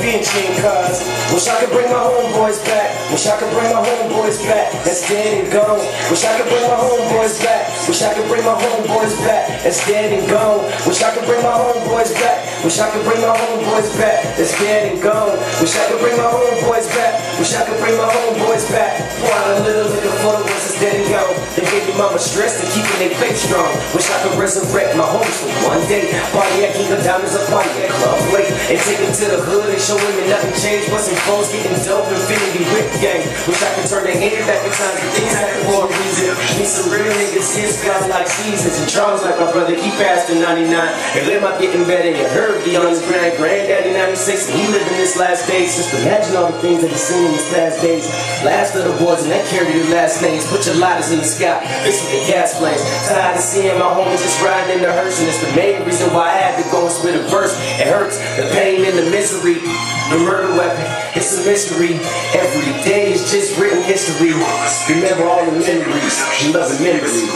being chain cars. Wish I could bring my homeboys back. Wish I could bring my homeboys back. That's dead and gone. Wish I could bring my homeboys back. Wish I could bring my homeboys back. That's dead and gone. Wish I could bring my homeboys back. Wish I could bring my homeboys back. That's dead and gone. Wish I could bring my homeboys back. Wish I could bring my homeboys back. While a little nigga for the ones that's dead and gone. They gave your mama stress and keeping their faith strong. Wish I could resurrect my homies for one day. Party at King of Diamonds, a party at Club Blake. And take them to the hood and show women nothing changed. Bustin' phones, getting dope, Infinity Whip gang. Wish I could turn their hand back in time. Things happen for a reason. Need some real niggas, his God like seasons. And Charles like my brother, he passed in 99. And live my getting better. You heard beyond his granddaddy 96. And he living his last days. Just imagine all the things that he's seen in his past days. Last of the boys and that carry their last names. Put your lighters in the sky, it's with the gas flames. Tired of seeing my homies just riding in the hearse. And it's the main reason why I had to go and spit a verse. It hurts, the pain and the misery. The murder weapon, it's a mystery. Every day is just written history. Remember all the memories, loving memories.